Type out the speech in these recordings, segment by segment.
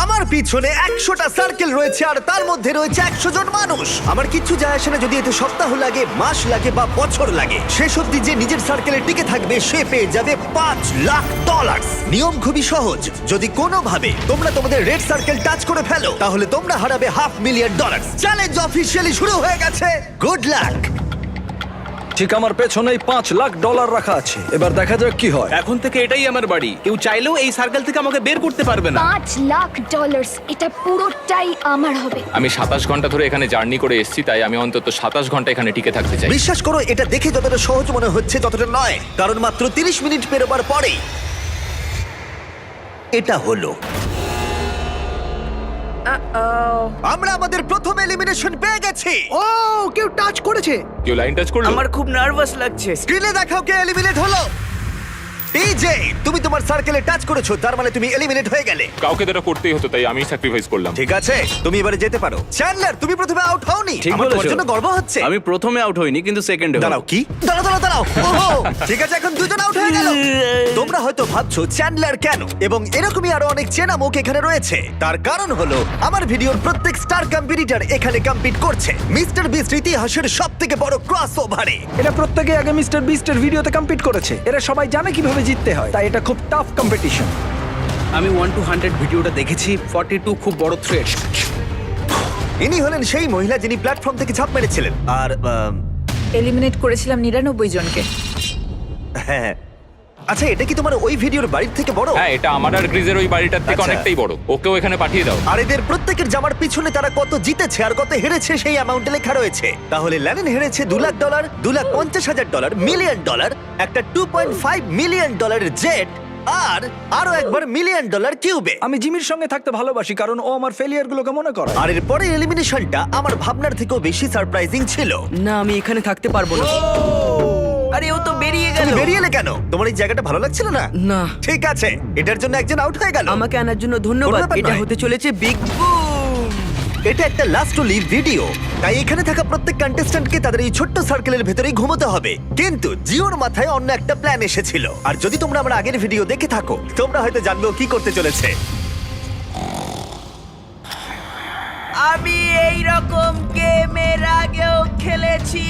আমার পিছনে 100টা সার্কেল রয়েছে আর তার মধ্যে রয়েছে 100 জন মানুষ। আমার কিচ্ছু যায় আসে না যদি এতে সপ্তাহ লাগে, মাস লাগে বা বছর লাগে। শেষ অবধি যে নিজের সার্কেলে টিকে থাকবে সে পেয়ে যাবে $5,00,000। নিয়ম খুবই সহজ, যদি কোনোভাবে তোমরা তোমাদের রেড সার্কেল টাচ করে ফেলো তাহলে তোমরা হারাবে $500,000। চ্যালেঞ্জ অফিসিয়ালি শুরু হয়ে গেছে। Good luck. ঠিক আমার পেছনেই $5,00,000 রাখা আছে, এবার দেখা যাক কি হয়। এখন থেকে এটাই আমার বাড়ি, কেউ চাইলেও এই সার্কেল থেকে আমাকে বের করতে পারবে না। $5,00,000 এটা পুরোটাই আমার হবে। আমি 27 ঘন্টা ধরে এখানে জার্নি করে এসেছি, তাই আমি অন্তত 27 ঘন্টা এখানে টিকে থাকতে চাই। বিশ্বাস করো, এটা দেখে যতটা সহজ মনে হচ্ছে ততটা নয়, কারণ মাত্র 30 মিনিট পেরোবার পরেই এটা হলো। আমরা আমাদের প্রথম এলিমিনেশন পেয়ে গেছি। ও কেউ টাচ করেছে। কেউ লাইন টাচ করলো? আমার খুব নার্ভাস লাগছে। স্ক্রিনে দেখাও কে এলিমিনেট হলো। টিজে, তুমি তোমার সার্কেলে টাচ করেছো, তার মানে তুমি এলিমিনেট হয়ে গেলে। কাউকে তো এটা করতেই হতো, তাই আমি স্যাক্রিফাইস করলাম। ঠিক আছে, তুমি এবারে যেতে পারো। চ্যান্ডলার, তুমি প্রথমে আউট হওনি। ঠিক আমার তোমার বলেছো। জন্য গর্ব হচ্ছে। আমি প্রথমে আউট হইনি, কিন্তু সেকেন্ডে দাঁড়াও, কি? দাঁড়াও। ওহো, ঠিক আছে, এখন দুজন আউট হয়ে গেল। তোমরা হয়তো ভাবছো চ্যান্ডলার কেন, এবং এরকমই আরো অনেক চেনা মুখ এখানে রয়েছে। তার কারণ হলো আমার ভিডিওর প্রত্যেক স্টার কম্পিটিটর এখানে কম্পিট করছে মিস্টার বিস্ট ইতিহাসের সবথেকে বড় ক্রসওভারে। এরা প্রত্যেকে আগে মিস্টার বিস্টের ভিডিওতে কম্পিট করেছে, এরা সবাই জানে কিভাবে জিততে হয়, তাই এটা খুব টাফ কম্পিটিশন। আমি 1 to 100 ভিডিওটা দেখেছি। 42 খুব বড় থ্রেট। ইনি হলেন সেই মহিলা যিনি প্ল্যাটফর্ম থেকে ঝাঁপ মেরেছিলেন। আর এলিমিনেট করেছিলাম 99 জনকে। হ্যাঁ, আচ্ছা, এটা কি তোমার ওই ভিডিওর বাড়ির থেকে বড়? হ্যাঁ, এটা আমার আর গ্রিজের ওই বাড়িটার থেকে আচ্ছা। অনেকটাই বড়। ওকেও এখানে পাঠিয়ে দাও। আর এদের প্রত্যেকের জামার পিছনে তারা কত জিতেছে আর কত হেরেছে সেই অ্যামাউন্টে লেখা রয়েছে। তাহলে ল্যানিন হেরেছে $2,00,000, $2,50,000, $1,000,000, একটা $2.5 মিলিয়ন জেট, আর আরো একবার $1 মিলিয়ন কিউবে। আমি জিমির সঙ্গে থাকতে ভালোবাসি কারণ ও আমার ফেলিয়ার গুলোকে মনে করে। আর এর পরে এলিমিনেশনটা আমার ভাবনার থেকেও বেশি সারপ্রাইজিং ছিল। না, আমি এখানে থাকতে পারবো না। আরে ও তো বেরিয়ে গেল। তুমি বেরিয়ে এলে কেন? তোমার এই জায়গাটা ভালো লাগছিল না? না। ঠিক আছে, এটার জন্য একজন আউট হয়ে গেল। আমাকে আনার জন্য কোনো ধন্যবাদ। ব্যাপার এটা নয়। হতে চলেছে বিগ বুম। এটা একটা লাস্ট টু লিভ ভিডিও, তাই এখানে থাকা প্রত্যেক কন্টেস্ট্যান্টকে তাদের এই ছোট্ট সার্কেলের ভেতরেই ঘুমোতে হবে। কিন্তু জিওর মাথায় অন্য একটা প্ল্যান এসেছিল, আর যদি তোমরা আমার আগের ভিডিও দেখে থাকো তোমরা হয়তো জানবে ও কি করতে চলেছে। আমি এই রকম গেমের আগেও খেলেছি।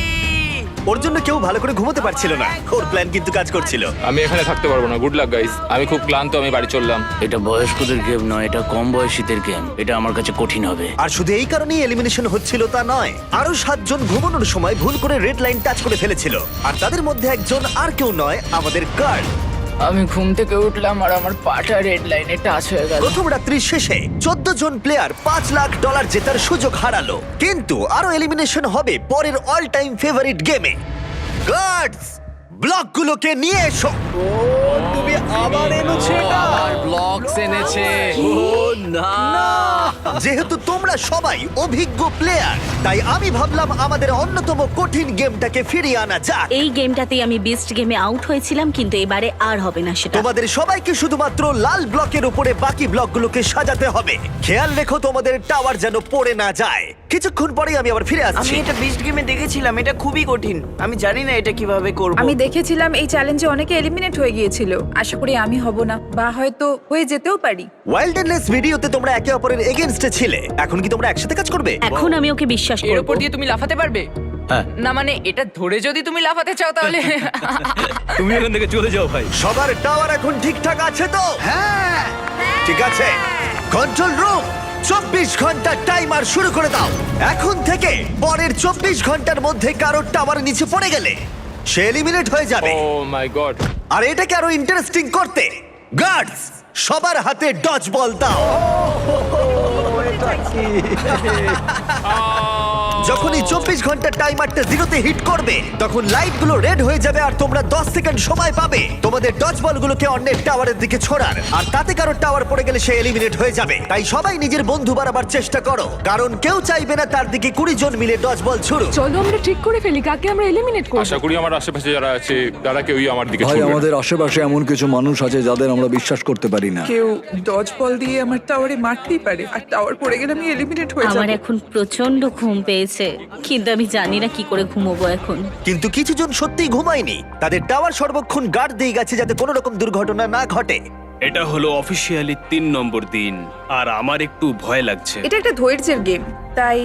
ওর জন্য কেউ ভালো করে ঘুমোতে পারছিল না, ওর প্ল্যান কিন্তু কাজ করছিল। আমি এখানে থাকতে পারবো না। গুড লাক গাইস, আমি খুব ক্লান্ত, আমি বাড়ি চললাম। এটা বয়স্কদের গেম নয়, এটা কম বয়সীদের গেম। এটা আমার কাছে কঠিন হবে। আর শুধু এই কারণেই এলিমিনেশন হচ্ছিল তা নয়, আরো 7 জন ঘুমানোর সময় ভুল করে রেড লাইন টাচ করে ফেলেছিল। আর তাদের মধ্যে একজন আর কেউ নয়, আমাদের কার্ল। আমি ঘুম থেকে উঠলাম আর আমার পাটা রেড লাইনে টাচ হয়ে গেল। প্রথম রাত্রির শেষে 14 জন প্লেয়ার $5,00,000 জেতার সুযোগ হারালো। কিন্তু আরো এলিমিনেশন হবে পরের অল টাইম ফেভারিট গেমে। গার্ডস, ব্লকগুলোকে নিয়ে এসো। তুমি আবার এনেছো এটা? ব্লগস এনেছে। যেহেতু তোমরা সবাই অভিজ্ঞ প্লেয়ার, তাই আমি ভাবলাম আমাদের অন্যতম কঠিন গেমটাকে ফিরিয়ে আনা যাক। এই গেমটাতেই আমি বিস্ট গেমে আউট হয়েছিলাম, কিন্তু এবারে আর হবে না সেটা। তোমাদের সবাইকে শুধুমাত্র লাল ব্লকের উপরে বাকি ব্লকগুলোকে সাজাতে হবে। খেয়াল রেখো তোমাদের টাওয়ার যেন পড়ে না যায়। কিছুক্ষণ পরেই আমি আবার ফিরে আমি আসছি। এটা বিস্ট গেমে দেখেছিলাম। এটা খুবই কঠিন। আমি জানি না এটা কিভাবে করব। আমি দেখেছিলাম এই চ্যালেঞ্জে অনেকে এলিমিনেট হয়ে গিয়েছিল। আশা করি আমি হব না, বা হয়তো হয়ে যেতেও পারি। ওয়াইল্ডনেস ভিডিওতে তোমরা একে অপরের এগেইনস্টে ছিলে, এখন কি তোমরা একসাথে কাজ করবে? এখন আমি ওকে বিশ্বাস এর করব। উপর দিয়ে তুমি লাফাতে পারবে? হ্যাঁ। না মানে এটা ধরে যদি তুমি লাফাতে চাও তাহলে তুমি এখান থেকে চলে যাও ভাই। সবার টাওয়ার এখন ঠিকঠাক আছে তো? হ্যাঁ, ঠিক আছে। কন্ট্রোল রুম, 24 ঘন্টা টাইমার শুরু করে দাও। এখন থেকে পরের 24 ঘন্টার মধ্যে কারোর টাওয়ার নিচে পড়ে গেলে সে এলিমিনেট হয়ে যাবে। ও মাই গড। আর এটাকে আরো ইন্টারেস্টিং করতে গার্ডস সবার হাতে ডজ বল দাও। যখনই 24 ঘন্টার টাইমারটা জিরোতে হিট করবে তখন লাইটগুলো রেড হয়ে যাবে আর তোমরা 10 সেকেন্ড সময় পাবে তোমাদের ডজ বলগুলোকে অন্যের টাওয়ারের দিকে ছোড়ার। আর তাতে কারো টাওয়ার পড়ে গেলে সে এলিমিনেট হয়ে যাবে। তাই সবাই নিজের বন্ধু বাড়াবার চেষ্টা করো, কারণ কেউ চাইবে না তার দিকে 20 জন মিলে ডজ বল ছুড়ুক। চলো আমরা ঠিক করে ফেলি কাকে আমরা এলিমিনেট করব। আশা করি আমার আশেপাশে যারা আছে তারা কেউই আমার দিকে ভাই, ছুটবে না। আমাদের আশেপাশে এমন কিছু মানুষ আছে যাদের আমরা বিশ্বাস করতে পারি না। কেউ ডজ বল দিয়ে আমার টাওয়ারে মারতেই পারে, আর টাওয়ার পড়ে গেলে আমি এলিমিনেট হয়ে আমার যাব। এখন প্রচন্ড ঘুম পেয়েছে, কিন্তু আমি জানি না কি করে ঘুমোবো এখন। কিন্তু কিছু জন সত্যিই ঘুমায়নি, তাদের টাওয়ার সর্বক্ষণ গার্ড দিয়ে গেছে যাতে কোনো রকম দুর্ঘটনা না ঘটে। এটা হলো অফিসিয়ালি 3 নম্বর দিন আর আমার একটু ভয় লাগছে। এটা একটা ধৈর্যের গেম, তাই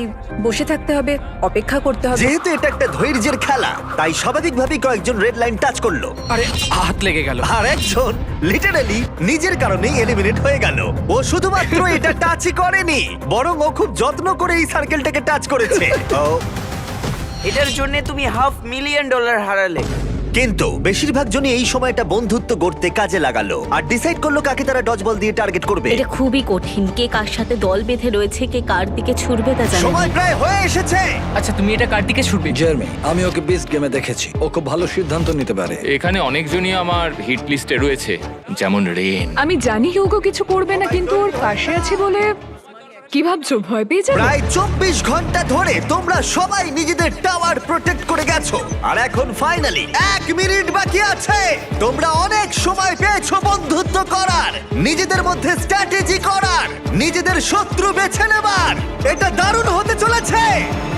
বসে থাকতে হবে, অপেক্ষা করতে হবে। যেহেতু এটা একটা ধৈর্যের খেলা, তাই স্বাভাবিকভাবে কয়েকজন রেড লাইন টাচ করলো, আরে হাত লেগে গেল। আর একজন লিটারালি নিজের কারণেই এলিমিনেট হয়ে গেল। ও শুধুমাত্র এটা টাচই করেনি, বরং ও খুব যত্ন করে এই সার্কেলটাকে টাচ করেছে। ও, এটার জন্য তুমি $500,000 হারালে। কিন্তু বেশিরভাগ জনই এই সময়টা বন্ধুত্ব গড়তে কাজে লাগালো আর ডিসাইড করলো কাকে তারা ডজ বল দিয়ে টার্গেট করবে। এটা খুবই কঠিন। কে কার সাথে দল বেঁধে রয়েছে, কে কার দিকে ছুটবে তা জানি না। সময় প্রায় হয়ে এসেছে। আচ্ছা তুমি এটা কার দিকে ছুটবে? জার্মি, আমি ওকে বিস্ট গেমে দেখেছি, ও খুব ভালো সিদ্ধান্ত নিতে পারে। এখানে অনেকজনই আমার হিট লিস্টে রয়েছে, যেমন রেন। আমি জানি হিউগো কিছু করবে না, কিন্তু ওর পাশে আছি বলে কি ভাবছো, ভয় পেয়ে যাবে? প্রায় 24 ঘন্টা ধরে তোমরা সবাই নিজেদের টাওয়ার প্রোটেক্ট করে গেছো, আর এখন ফাইনালি 1 মিনিট বাকি আছে। তোমরা অনেক সময় পেয়েছো বন্ধুত্ব করার, নিজেদের মধ্যে স্ট্র্যাটেজি করার, নিজেদের শত্রু বেছে নেবার। এটা দারুণ হতে চলেছে।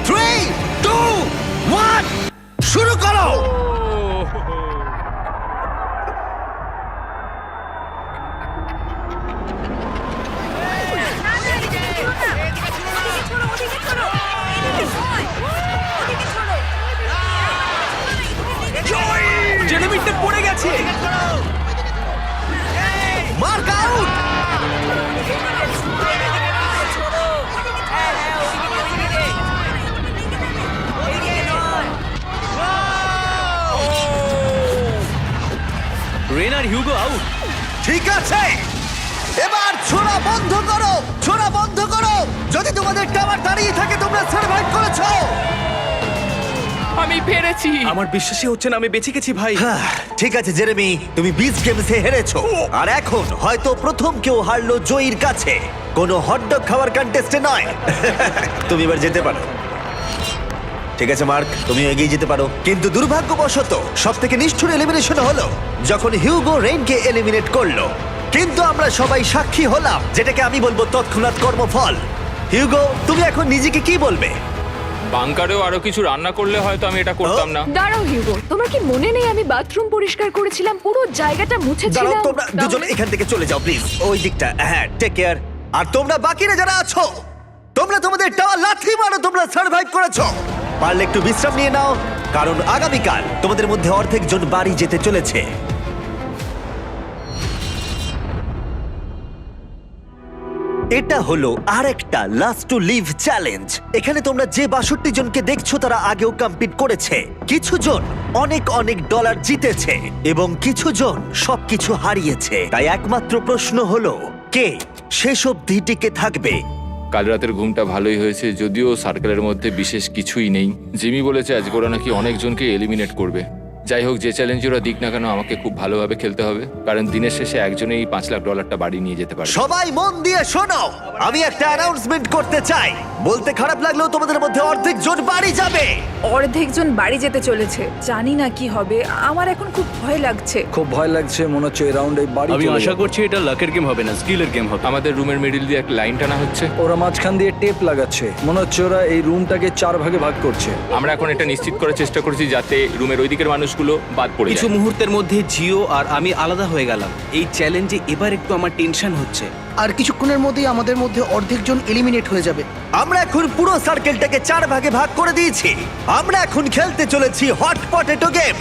3, 2, 1 শুরু করো। জেলিমিটে পড়ে গেছে। Mark out. রেন আর হিউগো আউট। ঠিক আছে, এবার ছোড়া বন্ধ করো, ছোড়া বন্ধ করো। যদি তোমাদের টাওয়ার দাঁড়িয়ে থাকে তোমরা সার্ভাইভ করেছো। আমি পেরেছি। আমার বিশ্বাসই হচ্ছে না আমি বেঁচে গেছি ভাই। ঠিক আছে জেরেমি, তুমি বিচ গেমসে হেরেছো, আর এখন হয়তো প্রথম কেউ হারলো জয়ীর কাছে, কোনো হটডগ খাওয়ার কন্টেস্টে নয়। তুমি এবার যেতে পারো। ঠিক আছে মার্ক, তুমি এগিয়ে যেতে পারো। কিন্তু দুর্ভাগ্যবশত সব থেকে নিষ্ঠুর এলিমিনেশন হলো যখন হিউগো রেইনকে এলিমিনেট করলো। কিন্তু আমরা সবাই সাক্ষী হলাম, যেটাকে আমি বলবো তৎক্ষণাৎ কর্মফল। হিউগো, তুমি এখন নিজেকে কি বলবে? বাংকারেও আরো কিছু রান্না করলে হয়তো আমি এটা করতাম না। দাঁড়াও হিউগো, তোমার কি মনে নেই আমি বাথরুম পরিষ্কার করেছিলাম, পুরো জায়গাটা দাঁড়াও, মুছেছিলাম? তোমরা দুজন তাহলে- এখান থেকে চলে যাও প্লিজ, ওই দিকটা। হ্যাঁ, টেক কেয়ার। আর তোমরা বাকিরা যারা আছো, তোমরা তোমাদের টাওয়ার লাথি মারো, তোমরা সার্ভাইভ করেছো। পারলে একটু বিশ্রাম নিয়ে নাও, কারণ আগামীকাল তোমাদের মধ্যে অর্ধেক জন বাড়ি যেতে চলেছে। এটা হলো আরেকটা লাস্ট টু লিভ চ্যালেঞ্জ। এখানে তোমরা যে 62 জনকে দেখছো তারা আগেও কম্পিট করেছে। কিছু জন অনেক অনেক ডলার জিতেছে এবং কিছু জন সবকিছু হারিয়েছে। তাই একমাত্র প্রশ্ন হলো, কে শেষ অবধি টিকে থাকবে? কাল রাতের ঘুমটা ভালোই হয়েছে, যদিও সার্কেলের মধ্যে বিশেষ কিছুই নেই। জিমি বলেছে আজকে ওরা নাকি অনেকজনকে এলিমিনেট করবে। যাই হোক, যে চ্যালেঞ্জ ওরা দিক না কেন, আমাকে খুব ভালোভাবে খেলতে হবে, কারণ দিনের শেষে একজনেই $5,00,000 বাড়ি নিয়ে যেতে পারে। সবাই মন দিয়ে শোনো, আমি একটা অ্যানাউন্সমেন্ট করতে চাই। বলতে খারাপ লাগলেও তোমাদের মধ্যে অর্ধেক জন বাড়ি যাবে। অর্ধেকজন বাড়ি যেতে চলেছে, জানি না কি হবে। আমার এখন খুব ভয় লাগছে। খুব ভয় লাগছে, মনে হচ্ছে এই রাউন্ডে বাড়ি আমি চলে আশা যাবে। করছি এটা লাকের গেম হবে না, স্কিলের গেম হবে। আমাদের রুমের মিডিল দিয়ে একটা লাইন টানা হচ্ছে। ওরা মাঝখান দিয়ে টেপ লাগাচ্ছে, মনে হচ্ছে ওরা এই রুমটাকে 4 ভাগে ভাগ করছে। আমরা এখন এটা নিশ্চিত করার চেষ্টা করছি যাতে রুমের ওই দিকের মানুষগুলো বাদ পড়ে কিছু যায়। মুহূর্তের মধ্যে জিও আর আমি আলাদা হয়ে গেলাম। এই চ্যালেঞ্জে এবার একটু আমার টেনশন হচ্ছে। আর কিছুক্ষণের মধ্যেই আমাদের মধ্যে অর্ধেকজন এলিমিনেট হয়ে যাবে। আমরা এখন পুরো সার্কেলটাকে 4 ভাগে ভাগ করে দিয়েছি। আমরা এখন খেলতে চলেছি হট পটেটো গেম।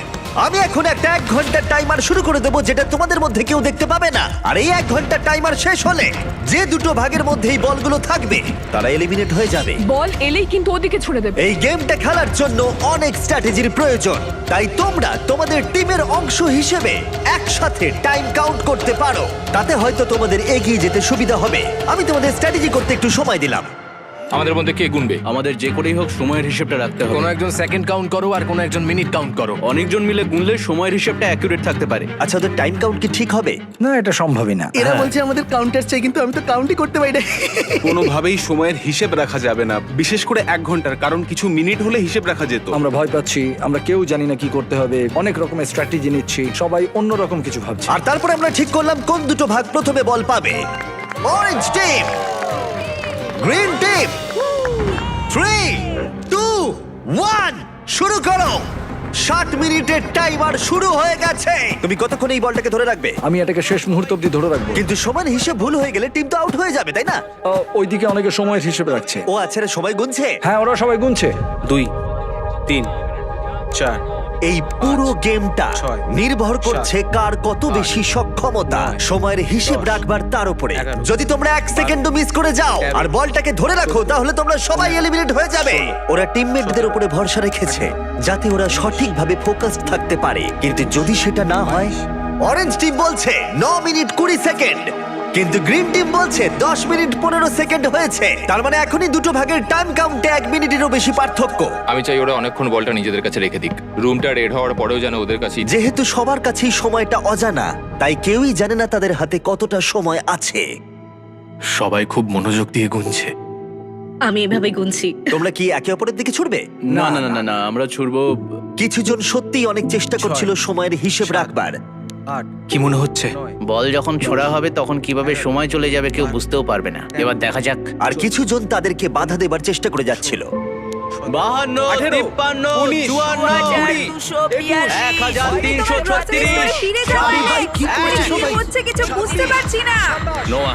আমি এখন একটা 1 ঘন্টার টাইমার শুরু করে দেবো, যেটা তোমাদের মধ্যে কেউ দেখতে পাবে না। আর এই 1 ঘন্টার টাইমার শেষ হলে যে দুটো ভাগের মধ্যে এই বলগুলো থাকবে তারা এলিমিনেট হয়ে যাবে। বল এলেই কিন্তু ওদিকে ছুড়ে দেবে। এই গেমটা খেলার জন্য অনেক স্ট্র্যাটেজির প্রয়োজন, তাই তোমরা তোমাদের টিমের অংশ হিসেবে একসাথে টাইম কাউন্ট করতে পারো। তাতে হয়তো তোমাদের এগিয়ে যেতে সুবিধা হবে। আমি তোমাদের স্ট্র্যাটেজি করতে একটু সময় দিলাম। আমাদের মধ্যে কে গুনবে? আমাদের যে করেই হোক সময়ের হিসেবটা রাখতে হবে। কোনো একজন সেকেন্ড কাউন্ট করো আর কোনো একজন মিনিট কাউন্ট করো। অনেকজন মিলে গুনলে সময়ের হিসেবটা অ্যাকুরেট থাকতে পারে। আচ্ছা, ওদের টাইম কাউন্ট কি ঠিক হবে? না, এটা সম্ভবই না। এরা বলছে আমাদের কাউন্টার চাই, কিন্তু আমি তো কাউন্টই করতে পারি না। কোনোভাবেই সময়ের হিসেব রাখা যাবে না, বিশেষ করে 1 ঘন্টার, কারণ কিছু মিনিট হলে হিসেব রাখা যেত। আমরা ভয় পাচ্ছি, আমরা কেউ জানি না কি করতে হবে, অনেক রকমের স্ট্র্যাটেজি নিচ্ছি, সবাই অন্য রকম কিছু ভাবছি। আর তারপরে আমরা ঠিক করলাম কোন দুটো ভাগ প্রথমে বল পাবে। Orange team, green team. 3, 2, 1 শুরু করো। 60 মিনিটের টাইমার শুরু হয়ে গেছে। তুমি কতক্ষণ এই বলটাকে ধরে রাখবে? আমি এটাকে শেষ মুহূর্ত অব্দি ধরে রাখবো। কিন্তু সমান হিসেব ভুল হয়ে গেলে টিম তো আউট হয়ে যাবে, তাই না? ওইদিকে অনেকে সময়ের হিসেবে রাখছে। ও আচ্ছা, রে, সময় গুনছে। হ্যাঁ, ওরা সবাই গুনছে। 2 3 4 এই পুরো গেমটা 6, নির্ভর করছে কার কত বেশি সক্ষমতা সময়ের হিসেব রাখবার তার উপরে। 11, যদি তোমরা 1 সেকেন্ডও মিস করে যাও 13, আর বলটাকে ধরে রাখো তাহলে তোমরা সবাই এলিমিনেট হয়ে যাবে। ওরা টিমমেটদের উপরে ভরসা রেখেছে যাতে ওরা সঠিকভাবে ফোকাসড থাকতে পারে, কিন্তু যদি সেটা না হয়, অরেঞ্জ টিম বলছে 9 মিনিট 20 সেকেন্ড, কিন্তু গ্রিন টিম বলছে 10 মিনিট 15 সেকেন্ড হয়েছে। তার মানে এখনই দুটো ভাগের টাইম কাউন্টে 1 মিনিটেরও বেশি পার্থক্য। আমি চাই ওরা অনেকক্ষণ বলটা নিজেদের কাছে রেখে দিক, রুমটা রেড হওয়ার পরেও যেন ওদের কাছে যেহেতু সবার কাছেই সময়টা অজানা, তাই কেউই জানে না তাদের হাতে কতটা সময় আছে। সবাই খুব মনোযোগ দিয়ে গুনছে। আমি এভাবে গুনছি। তোমরা কি একে অপরের দিকে ছুটবে? না না না না না, আমরা ছুড়বো। কিছু জন সত্যিই অনেক চেষ্টা করছিল সময়ের হিসেব রাখবার। 8 কি মনে হচ্ছে? বল যখন ছোড়া হবে তখন কিভাবে সময় চলে যাবে কেউ বুঝতেও পারবে না। এবার দেখা যাক। আর কিছু জন তাদেরকে বাধা দেবার চেষ্টা করে যাচ্ছিল। 52 53 54 হচ্ছে কিছু বুঝতে পারছি না। নোয়া,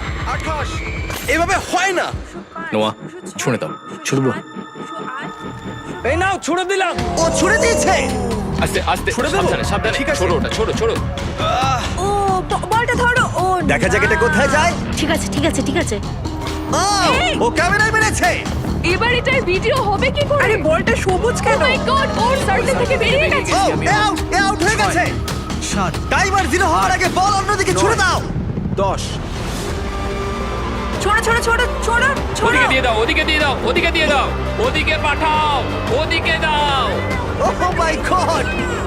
এভাবে হয় না। নোয়া, ছুঁড়ে দাও। ছুড়বো। এই নাও, ছুড়ে দিলাম। ও ছুড়ে দিয়েছে। আস্তে আস্তে সাবধানে সাবধানে, ছোড়ো ওটা, ছোড়ো ছোড়ো। ও বলটা ধরো। ও দেখা যাক এটা কোথায় যায়। ঠিক আছে ঠিক আছে ঠিক আছে। ও, ও ক্যামেরায় মেরেছে। এবার এটার ভিডিও হবে কি করে? আরে বলটা সবুজ ও কেন? মাই গড, ওর সার্কেল থেকে বেরিয়ে গেছে। ও, এ আউট হয়ে গেছে। টাইমার 0 হওয়ার আগে বল অন্যদিকে ছুড়ে দাও। 10 ছোড়ো ছোড়ো ছোড়ো ছোড়ো ছোড়ো। ওদিকে দিয়ে দাও, ওদিকে দিয়ে দাও, ওদিকে দিয়ে দাও, ওদিকে পাঠাও, ওদিকে দাও, ও মাই গড,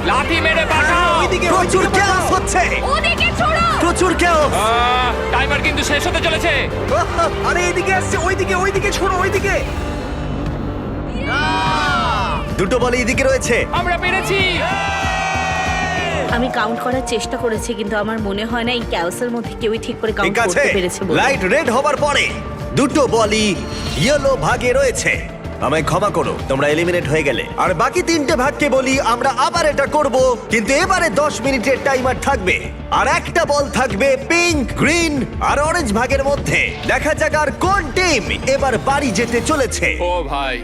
লাঠি মেরে পাঠাও। প্রচুর chaos হচ্ছে। ওদিকে ছোড়ো। প্রচুর chaos। টাইমার কিন্তু শেষ হতে চলেছে। আরে এদিকে আসছে, ওইদিকে ছোড়ো, ওইদিকে। দুটো বল এইদিকে রয়েছে। আমরা পেরেছি। আমি কাউন্ট করার চেষ্টা করেছি, কিন্তু আমার মনে হয় না এই ক্যাওসের মধ্যে কেউই ঠিক করে কাউন্ট ঠিক আছে, করতে পেরেছে বলে। লাইট রেড হবার পরে দুটো বলই ইয়েলো ভাগে রয়েছে। আমায় ক্ষমা করো, তোমরা এলিমিনেট হয়ে গেলে। আর বাকি 3টে ভাগকে বলি আমরা আবার এটা করব, কিন্তু এবারে 10 মিনিটের টাইমার থাকবে। আর একটা বল থাকবে পিঙ্ক, গ্রিন আর অরেঞ্জ ভাগের মধ্যে। দেখা যাক আর কোন টিম এবার বাড়ি যেতে চলেছে। ও ভাই,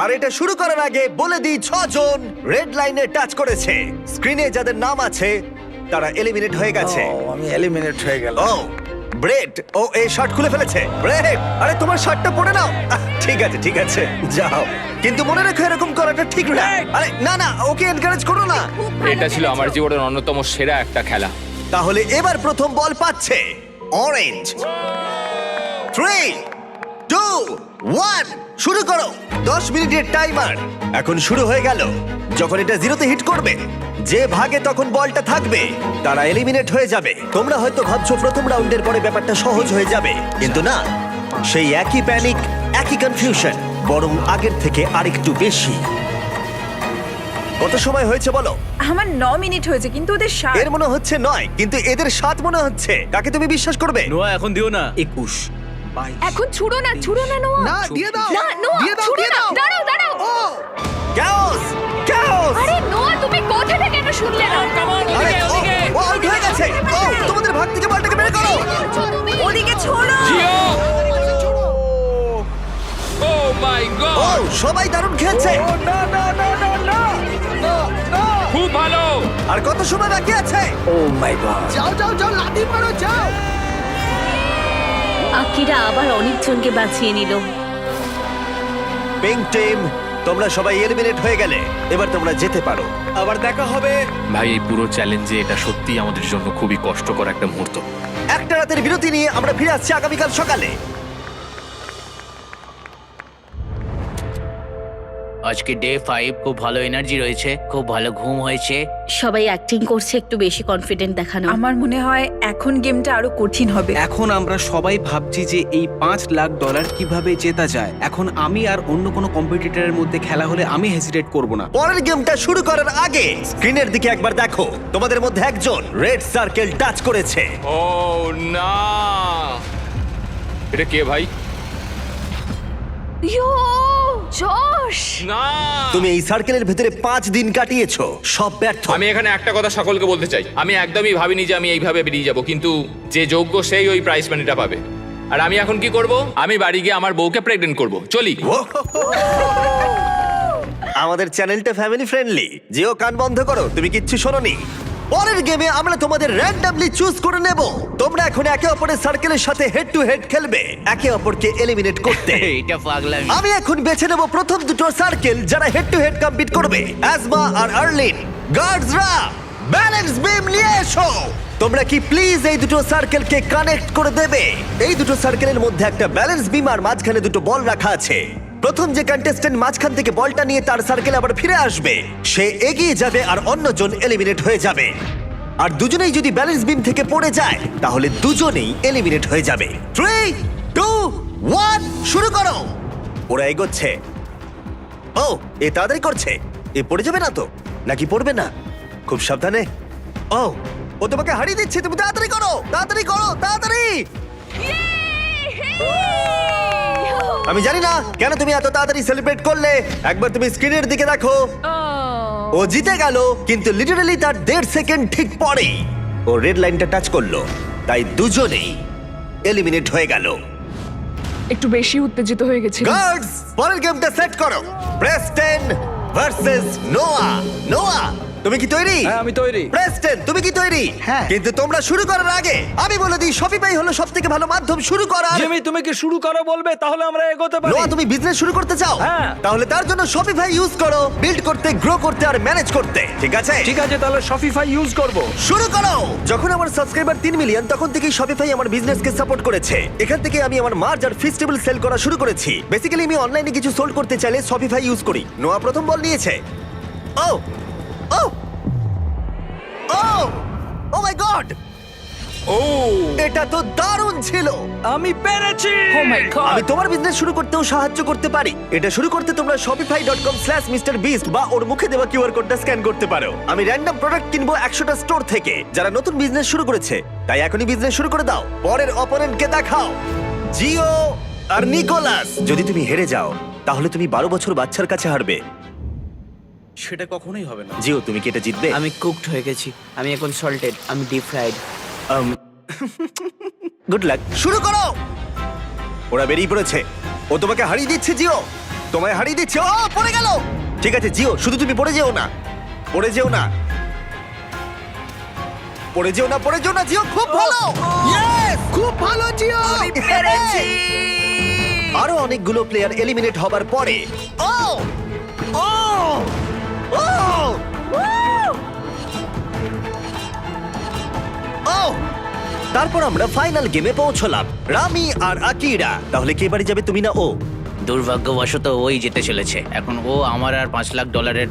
আর এটা শুরু করার আগে বলে দিই 6 জন রেড লাইনে টাচ করেছে। স্ক্রিনে যাদের নাম আছে তারা এলিমিনেট হয়ে গেছে। আমি এলিমিনেট হয়ে গেল। ও ব্রেড, ও এই শার্ট খুলে ফেলেছে। ব্রেড, আরে তোমার শার্টটা পরে নাও। ঠিক আছে ঠিক আছে, যাও, কিন্তু মনে রেখো এরকম করাটা ঠিক না। আরে না না, ওকে এনকারেজ করো না। এটা ছিল আমার জীবনের অন্যতম সেরা একটা খেলা। তাহলে এবার প্রথম বল পাচ্ছে অরেঞ্জ। 3 2 1 শুরু করো। 10 মিনিটের টাইমার এখন শুরু হয়ে গেল। যখন এটা 0-তে হিট করবে, যে ভাগে তখন বলটা থাকবে তারা এলিমিনেট হয়ে যাবে। তোমরা হয়তো ভাবছো প্রথম রাউন্ডের পরে ব্যাপারটা সহজ হয়ে যাবে, কিন্তু না, সেই একই প্যানিক, একই কনফিউশন, বরং আগের থেকে আরেকটু বেশি। কত সময় হয়েছে বলো? আমার 9 মিনিট হয়েছে, কিন্তু ওদের 7। এর মনে হচ্ছে 9, কিন্তু এদের 7 মনে হচ্ছে। কাকে তুমি বিশ্বাস করবে? নোয়া এখন দিও না। 21 এখন ছুড়ো না নোয়া। না, দিয়ে দাও। না নোয়া, দিয়ে দাও, ছুড়ো দিয়ে না। দাও। দাঁড়াও দাঁড়াও। chaos chaos। আরে নোয়া, তুমি কোথা থেকে কেন শুনলে না? আরে, ও আউট হয়ে গেছে। ও, তোমাদের ভাগ থেকে বলটাকে বের করো। ওদিকে ছোড়ো। জিও, ও মাই ও, গড, সবাই দারুণ খেলছে। না না না না না না। খুব ভালো। আর কত সময় বাকি আছে? ও মাই গড। যাও লাঠি মারো, যাও। আকিরা আবার অনেকজনকে বাঁচিয়ে নিল। পিঙ্ক টিম, তোমরা সবাই এলিমিনেট হয়ে গেলে। এবার তোমরা যেতে পারো। আবার দেখা হবে। ভাই, এই পুরো চ্যালেঞ্জে এটা সত্যিই আমাদের জন্য খুবই কষ্টকর একটা মুহূর্ত। একটা রাতের বিরতি নিয়ে আমরা ফিরে আসছি আগামীকাল সকালে। আজকে ডে 5, খুব ভালো এনার্জি রয়েছে, খুব ভালো ঘুম হয়েছে। সবাই অ্যাক্টিং করছে একটু বেশি কনফিডেন্ট দেখানো। আমার মনে হয় এখন গেমটা আরো কঠিন হবে। এখন আমরা সবাই ভাবছি যে এই $5 লাখ কিভাবে জেতা যায়। এখন আমি আর অন্য কোনো কম্পিটিটরের মধ্যে খেলা হলে আমি হেজিটেট করব না। পরের গেমটা শুরু করার আগে স্ক্রিনের দিকে একবার দেখো। তোমাদের মধ্যে একজন রেড সার্কেল টাচ করেছে। ও না, এটা কে ভাই? ইয়ো জশ! না তুমি এই সার্কেলের ভেতরে 5 দিন কাটিয়েছো, সব ব্যর্থ। আমি এখানে একটা কথা সকলকে বলতে চাই, আমি একদমই ভাবিনি যে আমি এইভাবে বেরিয়ে যাব, কিন্তু যে যোগ্য সেই ওই প্রাইস মানিটা পাবে। আর আমি এখন কি করব? আমি বাড়ি গিয়ে আমার বউকে প্রেগনেন্ট করব। চলি। আমাদের চ্যানেলটা ফ্যামিলি ফ্রেন্ডলি। যেও কান বন্ধ করো, তুমি কিচ্ছু শোনোনি। পরের গেমে আমরা তোমাদের র্যান্ডমলি চুজ করে নেব। তোমরা এখন একে অপরের সার্কেলের সাথে হেড টু হেড খেলবে, একে অপরকে এলিমিনেট করতে। এটা পাগলামি। আমি এখন বেছে নেব প্রথম দুটো সার্কেল যারা হেড টু হেড কম্পিট করবে, অ্যাজমা আর আর্লিন। গার্ডসরা ব্যালেন্স বিম নিয়ে এসো। তোমরা কি প্লিজ এই দুটো সার্কেলকে কানেক্ট করে দেবে? এই দুটো সার্কেলের মধ্যে একটা ব্যালেন্স বিম আর মাঝখানে দুটো বল রাখা আছে। প্রথম যে কন্টেস্ট্যান্ট মাঝখান থেকে বলটা নিয়ে তার সার্কেল আবার ফিরে আসবে, সে এগিয়ে যাবে আর অন্যজন এলিমিনেট হয়ে যাবে। আর দুজনেই যদি ব্যালেন্স বিম থেকে পড়ে যায় তাহলে দুজনেই এলিমিনেট হয়ে যাবে। 3, 2, 1 শুরু করো। ওরা এগোচ্ছে। ও, এ তাড়াতাড়ি করছে। এ পড়ে যাবে না তো? নাকি পড়বে না? খুব সাবধানে। ও, ও তোমাকে হারিয়ে দিচ্ছে। তুমি তাড়াতাড়ি করো, তাড়াতাড়ি করো, তাড়াতাড়ি। আমি জানি না কেন তুমি এত তাড়াতাড়ি সেলিব্রেট করলে। একবার তুমি স্ক্রিনের দিকে দেখো। ও জিতে গেল, কিন্তু লিটারালি তার 1.5 সেকেন্ড ঠিক পরেই ও রেড লাইনটা টাচ করলো, তাই দুজনেই এলিমিনেট হয়ে গেল। একটু বেশি উত্তেজিত হয়ে গেছিল। গার্ডস, পরের গেমটা সেট করো। প্রেস্টন ভার্সেস নোয়া। নোয়া, তুমি কি তৈরি? হ্যাঁ, আমি তৈরি। প্রেস্টন, তুমি কি তৈরি? হ্যাঁ। কিন্তু তোমরা শুরু করার আগে আমি বলে দিই, শপিফাই হলো সবথেকে ভালো মাধ্যম শুরু করার। জিমি, তুমি কি শুরু করো বলবে? তাহলে আমরা এগোতে পারি। নোয়া, তুমি বিজনেস শুরু করতে চাও? হ্যাঁ। তাহলে তার জন্য শপিফাই ইউজ করো, বিল্ড করতে, গ্রো করতে আর ম্যানেজ করতে। ঠিক আছে? ঠিক আছে, তাহলে শপিফাই ইউজ করব। শুরু করো। যখন আমার সাবস্ক্রাইবার 3 মিলিয়ন, তখন থেকেই শপিফাই আমার বিজনেসকে সাপোর্ট করেছে। এখান থেকে আমি আমার মার্জ আর ফেস্টিভ্যাল সেল করা শুরু করেছি। বেসিক্যালি আমি অনলাইনে কিছু সোল্ড করতে চাইলে শপিফাই ইউজ করি। নোয়া প্রথম বল নিয়েছে। ও ও ও ও মাই গড! ও এটা তো দারুণ ছিল। আমি পেরেছি। ও মাই গড! আমি তোমার বিজনেস শুরু করতেও সাহায্য করতে পারি। এটা শুরু করতে তোমরা shopify.com/mrbeast বা ওর মুখে দেওয়া কিউআর কোডটা স্ক্যান করতে পারো। আমি র্যান্ডম প্রোডাক্ট কিনবো 100টা স্টোর থেকে যারা নতুন বিজনেস শুরু করেছে, তাই এখনই বিজনেস শুরু করে দাও। পরের অপোনেন্টকে দেখাও, জিও আর নিকোলাস। যদি তুমি হেরে যাও তাহলে তুমি 12 বছর বাচ্চার কাছে হারবে। সেটা কখনোই হবে না। জিও, তুমি কি এটা জিতবে? আমি কুকড হয়ে গেছি। আমি এখন সল্টেড, আমি ডিপ ফ্রাইড। Good luck. শুরু করো। ওরা বেরিয়ে পড়েছে। ও তোমাকে হারিয়ে দিচ্ছে জিও, তোমায় হারিয়ে দিচ্ছে। ও পড়ে গেল। ঠিক আছে জিও, শুধু তুমি পড়ে যেও না, পড়ে যেও না, পড়ে যেও না, পড়ে যেও না। জিও খুব ভালো। ইয়েস, খুব ভালো জিও। আমি পেরেছি। আরো অনেকগুলো প্লেয়ার এলিমিনেট হবার পরে ও ও ও ও তারপর আমরা ফাইনাল গেমে পৌঁছলাম, রামি আর আকিরা। তাহলে কে বাড়ি যাবে, তুমি না ও? দুর্ভাগ্যবশত ওই যেতে চলেছে। এখন ও আমার আর $5 লাখ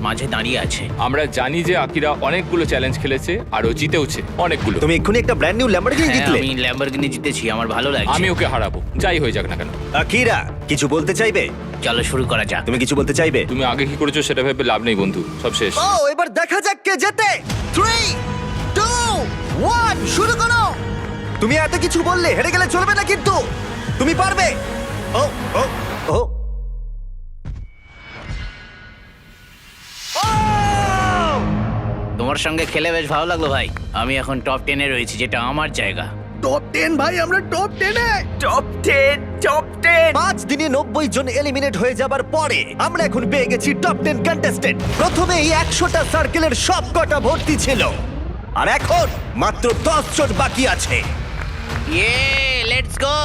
মাঝে দাঁড়িয়ে আছে। আমরা জানি যে আকিরা অনেকগুলো চ্যালেঞ্জ খেলেছে আর ও জিতেওছে অনেকগুলো। তুমি এক্ষুনি একটা ব্র্যান্ড নিউ ল্যাম্বরগিনি হ্যাঁ, জিতলে। আমি ল্যাম্বরগিনি জিতেছি, আমার ভালো লাগছে। আমি ওকে হারাবো, যাই হয়ে যাক না কেন। আকিরা কিছু বলতে চাইবে? চলো শুরু করা যাক। তুমি কিছু বলতে চাইবে? তুমি আগে কি করেছো সেটা ভেবে লাভ নেই বন্ধু, সব শেষ। ও এবার দেখা যাক কে জেতে। 3, 2, 1 শুরু করো। তুমি এত কিছু বললে হেরে গেলে চলবে না, কিন্তু তুমি পারবে। ও ও ও ও! তোমার সঙ্গে খেলে বেশ ভালো লাগলো ভাই। আমি এখন টপ 10-এ রয়েছি, যেটা আমার জায়গা। টপ 10 ভাই, আমরা টপ 10 এ। Top 10, top 10। 5 দিনে 90 জন এলিমিনেট হয়ে যাবার পরে আমরা এখন পেয়ে গেছি টপ 10 কন্টেস্টেন্ট। প্রথমে এই 100টা সার্কেলের সব কটা ভর্তি ছিল, আর এখন মাত্র 10 জন বাকি আছে। ইয়ে, লেটস গো।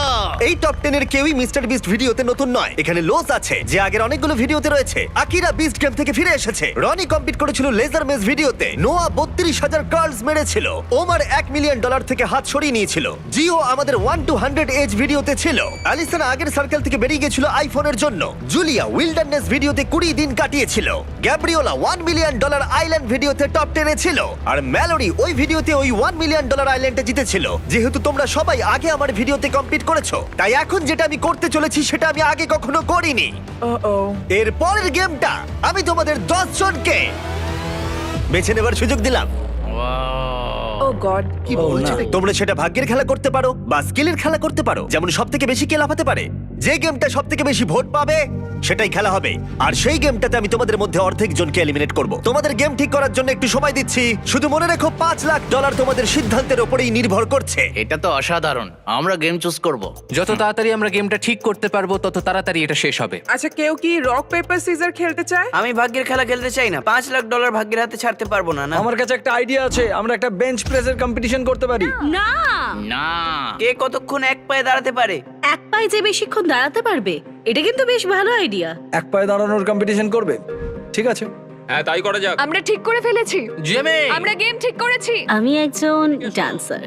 এই টপ 10 এর কেউই মিস্টার বিস্ট ভিডিওতে নতুন নয়। এখানে লোস আছে যে আগের অনেকগুলো ভিডিওতে রয়েছে। আকিরা বিস্ট গেম থেকে ফিরে এসেছে। রনি কম্পিট করেছিল লেজার মেজ ভিডিওতে। নোয়া 32,000 কার্লস মেরেছিল। ওমার $1 মিলিয়ন থেকে হাত সরিয়ে নিয়েছিল। জিও আমাদের 1 to 100 এজ ভিডিওতে ছিল। অ্যালিসন আগের সার্কেল থেকে বেরিয়ে গেছিল আইফোনের জন্য। জুলিয়া উইল্ডারনেস ভিডিওতে 20 দিন কাটিয়েছিল। গ্যাব্রিওলা $1 মিলিয়ন আইল্যান্ড ভিডিওতে টপ 10 এ ছিল। আর ম্যালোরি ওই ভিডিওতে ওই $1 মিলিয়ন আইল্যান্ডে জিতেছিল। যেহেতু তোমরা সবাই আগে আমার ভিডিওতে কমপ্লিট করেছো, তাই এখন যেটা আমি করতে চলেছি সেটা আমি আগে কখনো করিনি। ও এর পরের গেমটা আমি তোমাদের 10 জনকে বেছে নেবার সুযোগ দিলাম। Wow. ও গড কি ও, বলছো? না। তোমরা সেটা ভাগ্যের খেলা করতে পারো বা স্কিলের খেলা করতে পারো, যেমন সব থেকে বেশি কে লাফাতে পারে, যে গেমটা সব থেকে বেশি ভোট পাবে সেটাই খেলা হবে। আর সেই গেমটাতে আমি তোমাদের মধ্যে অর্ধেক জনকে এলিমিনেট করব। তোমাদের গেম ঠিক করার জন্য একটু সময় দিচ্ছি, শুধু মনে রেখো $5 লাখ তোমাদের সিদ্ধান্তের উপরেই নির্ভর করছে। এটা তো অসাধারণ। আমরা গেম চুজ করব। যত তাড়াতাড়ি আমরা গেমটা ঠিক করতে পারবো তত তাড়াতাড়ি এটা শেষ হবে। আচ্ছা, কেউ কি রক পেপার সিজার খেলতে চায়? আমি ভাগ্যের খেলা খেলতে চাই না। $5 লাখ ভাগ্যের হাতে ছাড়তে পারবো না। না, আমার কাছে একটা আইডিয়া আছে, আমরা একটা বেঞ্চ প্রেসের কম্পিটিশন করতে পারি। না, না, কে কতক্ষণ এক পায়ে দাঁড়াতে পারে? এক পায়ে যে বেশিক্ষণ দাঁড়াতে পারবে, এটা কিন্তু বেশ ভালো আইডিয়া। এক পায়ে দাঁড়ানোর কম্পিটিশন করবে? ঠিক আছে। হ্যাঁ, তাই করা যাক। আমরা ঠিক করে ফেলেছি, জিমি, আমরা গেম ঠিক করেছি। আমি একজন ডান্সার,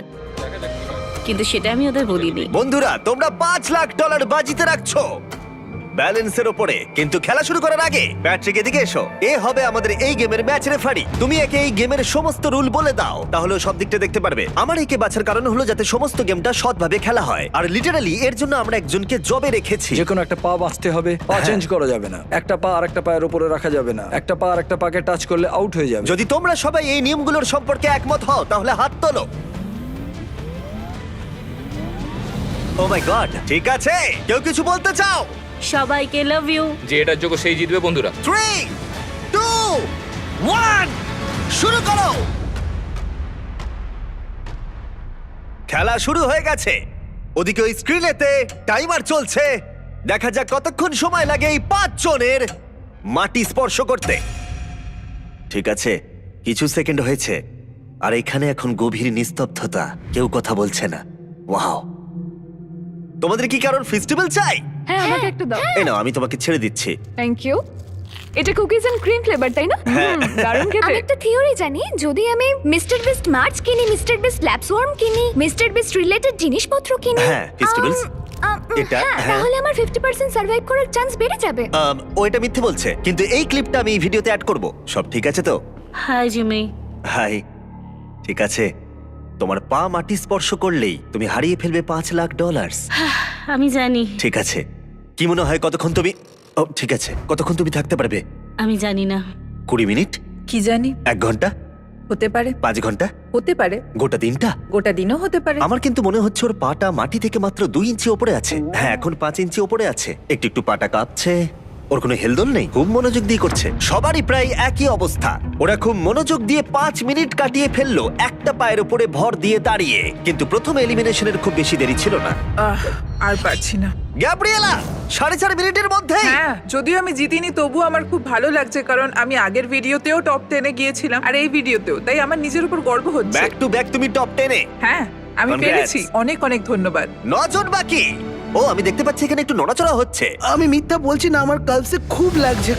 কিন্তু সেটা আমি ওদের বলিনি। বন্ধুরা, তোমরা $5 লাখ বাজিতে রাখছো ব্যালেন্সের উপরে, কিন্তু খেলা শুরু করার আগে প্যাট্রিক এদিকে এসো। এ হবে আমাদের এই গেমের ম্যাচ রেফারি। তুমি একে এই গেমের সমস্ত রুল বলে দাও, তাহলে ও সব দিকটা দেখতে পারবে। আমার একে বাছার কারণ হলো যাতে সমস্ত গেমটা সৎভাবে খেলা হয়, আর লিটারালি এর জন্য আমরা একজনকে জবে রেখেছি। যে কোনো একটা পা বাঁচতে হবে, পা চেঞ্জ করা যাবে না, একটা পা আর একটা পায়ের উপরে রাখা যাবে না, একটা পা আর একটা পাকে টাচ করলে আউট হয়ে যাবে। যদি তোমরা সবাই এই নিয়মগুলোর সম্পর্কে একমত হও তাহলে হাত তোলো। ও মাই গড, ঠিক আছে, কেউ কিছু বলতে চাও? সবাইকে লাভ ইউ। যে এটার যোগ্য সেই জিতবে বন্ধুরা। 3, 2, 1, শুরু করো। খেলা শুরু হয়ে গেছে। ওদিকে ওই স্ক্রিনেতে টাইমার চলছে। দেখা যাক কতক্ষণ সময় লাগে এই 5 জনের মাটি স্পর্শ করতে। ঠিক আছে, কিছু সেকেন্ড হয়েছে, আর এখানে এখন গভীর নিস্তব্ধতা, কেউ কথা বলছে না। ওয়াও, তোমাদের কি কারণ ফেস্টিভ্যাল চাই? হ্যাঁ, আমাকে একটু দাও। এই নাও, আমি তোমাকে ছেড়ে দিচ্ছি। Thank you. এটা কুকিজ এন্ড ক্রিম ফ্লেভার, তাই না? দারুণ আমি খেতে। একটা থিওরি জানি, যদি আমি মিস্টার বিস্ট মার্চ কিনি, মিস্টার বিস্ট ল্যাব সোয়ার্ম কিনি, মিস্টার বিস্ট রিলেটেড জিনিসপত্র কিনি, হ্যাঁ, festivals, এটা, হ্যাঁ, হ্যাঁ। তাহলে আমার 50% সার্ভাইভ করার চান্স বেড়ে যাবে। ও এটা মিথ্যে বলছে, কিন্তু এই ক্লিপটা আমি এই ভিডিওতে অ্যাড করব। সব ঠিক আছে তো? Hi Jimmy. হাই, ঠিক আছে। তোমার পা মাটি স্পর্শ করলেই তুমি হারিয়ে ফেলবে $5 লাখ। আমি জানি। ঠিক আছে, কি মনে হয় কতক্ষণ তুমি, ও ঠিক আছে, কতক্ষণ তুমি থাকতে পারবে? আমি জানি না। 20 মিনিট, কি জানি, 1 ঘন্টা, হতে পারে, 5 ঘন্টা, হতে পারে, গোটা দিনটা? গোটা দিনও হতে পারে। আমার কিন্তু মনে হচ্ছে ওর পাটা মাটি থেকে মাত্র 2 ইঞ্চি ওপরে আছে। হ্যাঁ, এখন 5 ইঞ্চি ওপরে আছে। একটু একটু পাটা কাঁপছে। ওর কোনো হেলদোল নেই, খুব মনোযোগ দিয়ে করছে। সবারই প্রায় একই অবস্থা। ওরা খুব মনোযোগ দিয়ে 5 মিনিট কাটিয়ে ফেললো একটা পায়ের উপরে ভর দিয়ে দাঁড়িয়ে। কিন্তু প্রথম এলিমিনেশনের খুব বেশি দেরি ছিল না। আর পারছি না। গ্যাব্রিয়েলা 4.5 মিনিটের মধ্যে। হ্যাঁ, যদিও আমি জিতিনি, তবু আমার খুব ভালো লাগছে, কারণ আমি আগের ভিডিওতেও টপ 10-এ গিয়েছিলাম, আর এই ভিডিওতেও, তাই আমার নিজের উপর গর্ব হচ্ছে। ব্যাক টু ব্যাক তুমি টপ 10-এ। হ্যাঁ, আমি Congrats. পেরেছি। অনেক অনেক ধন্যবাদ। 9 জন বাকি। ও, আমি দেখতে পাচ্ছি এখানে একটু নড়াচড়া হচ্ছে। আমি মিথ্যা বলছি না, আমার কালসে খুব লাগছে,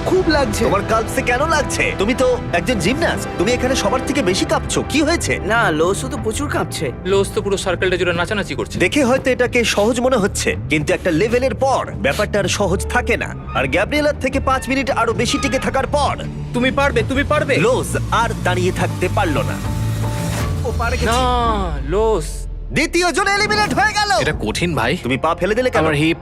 খুব লাগছে। তোমার কালসে কেন লাগছে? তুমি তো একজন জিমন্যাস্ট, তুমি এখানে সবার থেকে বেশি কাঁপছো, কি হয়েছে? না, লো শুধু প্রচুর কাঁপছে। লোস তো পুরো সার্কেলটা জুড়ে নাচানাচি করছে। দেখে হয়তো এটাকে সহজ মনে হচ্ছে, কিন্তু একটা লেভেলের পর ব্যাপারটা আর সহজ থাকে না। আর গ্যাব্রিয়েলার থেকে 5 মিনিট আরো বেশি টিকে থাকার পর তুমি পারবে, তুমি পারবে। লোজ আর দাঁড়িয়ে থাকতে পারলো না। ও পারে গেছে। না, লোস। দ্বিতীয় জন এলিমিনেট হয়ে গেল। এটা কঠিন ভাই। তুমি পা ফেলে দিলে কেন? আমার হিপ,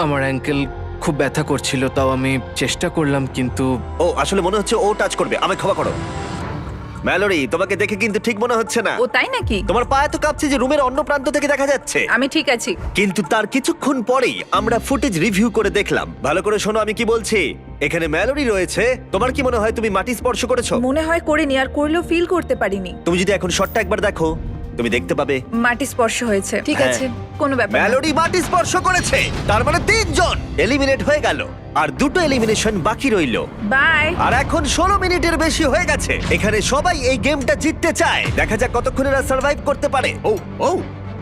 আমার অ্যাঙ্কেল খুব ব্যথা করছিল, তাও আমি চেষ্টা করলাম, কিন্তু ও আসলে মনে হচ্ছে ও টাচ করবে। আমায় ক্ষমা করো ম্যালোরি, তোমাকে দেখে কিন্তু ঠিক মনে হচ্ছে না। ও তাই নাকি? তোমার পা এত কাঁপছে যে রুমের অন্য প্রান্ত থেকে দেখা যাচ্ছে। আমি ঠিক আছি। কিন্তু তার কিছুক্ষণ পরেই আমরা ফুটেজ রিভিউ করে দেখলাম। ভালো করে শোনো আমি কি বলছি। এখানে ম্যালোরি রয়েছে। তোমার কি মনে হয় তুমি মাটি স্পর্শ করেছো? মনে হয় করিনি, আর করলেও ফিল করতে পারিনি। তুমি যদি এখন শটটা একবার দেখো, তুমি দেখতে পাবে মাটি স্পর্শ হয়েছে। ঠিক হ্যাঁ। আছে, কোনো ব্যাপার না। ম্যালোরি মাটি স্পর্শ করেছে। তার মানে 3 জন এলিমিনেট হয়ে গেল, আর 2টো এলিমিনেশন বাকি রইল। বাই। আর এখন 16 মিনিটের বেশি হয়ে গেছে। এখানে সবাই এই গেমটা জিততে চায়। দেখা যাক কতক্ষণ এরা সার্ভাইভ করতে পারে। ও ও,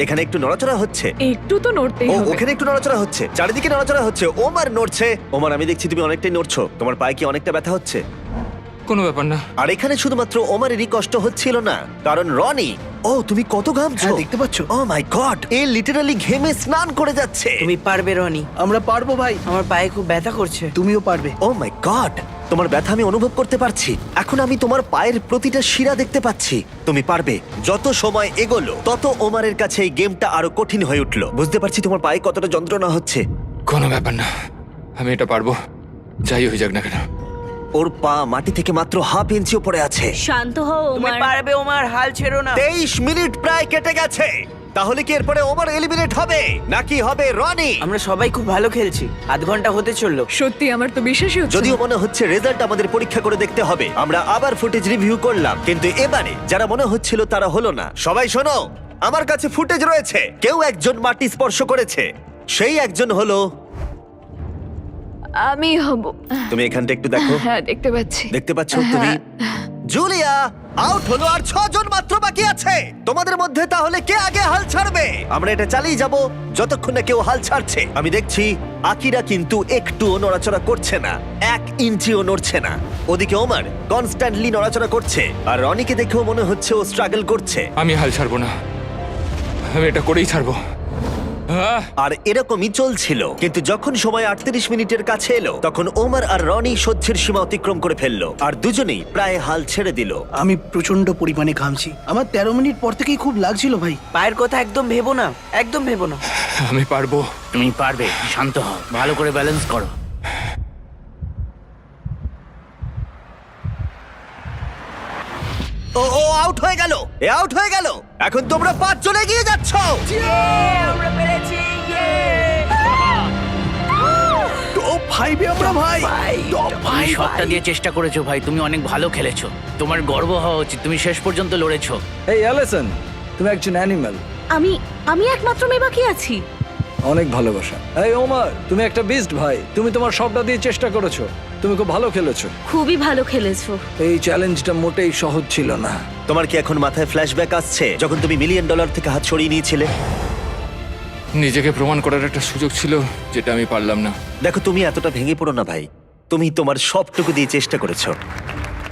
এখানে একটু নড়াচড়া হচ্ছে। একটু তো নড়তেই ও, হবে। ওখানে একটু নড়াচড়া হচ্ছে, চারিদিকে নড়াচড়া হচ্ছে। ওমার নড়ছে। ওমার, আমি দেখছি তুমি অনেকটাই নড়ছো। তোমার পায়ে কি অনেকটা ব্যথা হচ্ছে? কোনো ব্যাপার না। আর এখানে শুধুমাত্র ওমারেরই কষ্ট হচ্ছিল না, কারণ রনি, ও তুমি কত ঘামছো। হ্যাঁ, দেখতে পাচ্ছ? ও মাই গড, এ লিটারালি ঘেমে স্নান করে যাচ্ছে। তুমি পারবে রনি। আমরা পারবো ভাই। আমার পায়ে খুব ব্যথা করছে। তুমিও পারবে। ও মাই গড, তোমার ব্যথা আমি অনুভব করতে পারছি। এখন আমি তোমার পায়ের প্রতিটা শিরা দেখতে পাচ্ছি। তুমি পারবে। যত সময় এগোলো তত ওমারের কাছে এই গেমটা আরো কঠিন হয়ে উঠলো। বুঝতে পারছি তোমার পায়ে কতটা যন্ত্রণা হচ্ছে। কোনো ব্যাপার না, আমি এটা পারবো, যাই হয়ে যাক না কেন। ওর পা মাটি থেকে মাত্র হাফ ইঞ্চি উপরে আছে। শান্ত হও তুমি ওমার। পারবে ওমার, হাল ছেড়ো না। 23 মিনিট প্রায় কেটে গেছে। তাহলে কি এরপরে ওভার এলিমিনেট হবে নাকি হবে রনি? আমরা সবাই খুব ভালো খেলছি, আধ ঘন্টা হতে চললো। সত্যি আমার তো বিশ্বাসই হচ্ছে যদিও না। মনে হচ্ছে রেজাল্ট আমাদের পরীক্ষা করে দেখতে হবে। আমরা আবার ফুটেজ রিভিউ করলাম, কিন্তু এবারে যারা মনে হচ্ছিল তারা হলো না। সবাই শোনো, আমার কাছে ফুটেজ রয়েছে। কেউ একজন মাটি স্পর্শ করেছে, সেই একজন হলো আমি হব। তুমি। এখানটা একটু দেখো। হ্যাঁ, দেখতে পাচ্ছি। দেখতে পাচ্ছ তুমি? জুলিয়া আউট হলো, আর 6 জন মাত্র বাকি আছে। তোমাদের মধ্যে তাহলে কে আগে হাল ছাড়বে? আমরা এটা চালিয়ে যাব যতক্ষণ না কেউ হাল ছাড়ছে। আমি দেখছি আকিরা কিন্তু একটুও নড়াচড়া করছে না, 1 ইঞ্চিও নড়ছে না। ওদিকে ওমার কনস্ট্যান্টলি নড়াচড়া করছে, আর রনিকে দেখেও মনে হচ্ছে ও স্ট্রাগল করছে। আমি হাল ছাড়বো না, আমি এটা করেই ছাড়বো। আর এরকমই চলছিল, কিন্তু যখন সময় 38 মিনিটের কাছে এলো, তখন ওমার আর রনি সহ্যের সীমা অতিক্রম করে ফেললো, আর দুজনেই প্রায় হাল ছেড়ে দিল। আমি প্রচন্ড পরিমাণে ঘামছি। আমার 13 মিনিট পর থেকেই খুব লাগছিল ভাই। পায়ের কথা একদম ভেবো না, একদম ভেবো না। আমি পারবো। তুমি পারবে, শান্ত হও, ভালো করে ব্যালেন্স করো। ও আউট হয়ে গেল, এ আউট হয়ে গেল। এখন তোমরা 5 জন এগিয়ে যাচ্ছ। আমরা পেরেছি, টপ 5-এ আমরা ভাই। টপ তুমি 5 সবটা দিয়ে চেষ্টা করেছো ভাই, তুমি অনেক ভালো খেলেছো। তোমার গর্ব হওয়া উচিত, তুমি শেষ পর্যন্ত লড়েছো। এই অ্যালিসন, তুমি একজন অ্যানিমাল। আমি একমাত্র মেয়ে বাকি আছি। অনেক ভালোবাসা। এই ওমার, তুমি একটা বিস্ট ভাই। তুমি তোমার সবটা দিয়ে চেষ্টা করেছো, তুমি খুব ভালো খেলেছো। খুবই ভালো খেলেছো। এই চ্যালেঞ্জটা মোটেই সহজ ছিল না। তোমার কি এখন মাথায় ফ্ল্যাশব্যাক আসছে যখন তুমি $1 মিলিয়ন থেকে হাত ছড়িয়ে নিয়েছিলে? নিজেকে প্রমাণ করার একটা সুযোগ ছিল, যেটা আমি পারলাম না। দেখো, তুমি এতটা ভেঙে পড়ো না ভাই। তুমি তোমার সবটুকু দিয়ে চেষ্টা করেছো।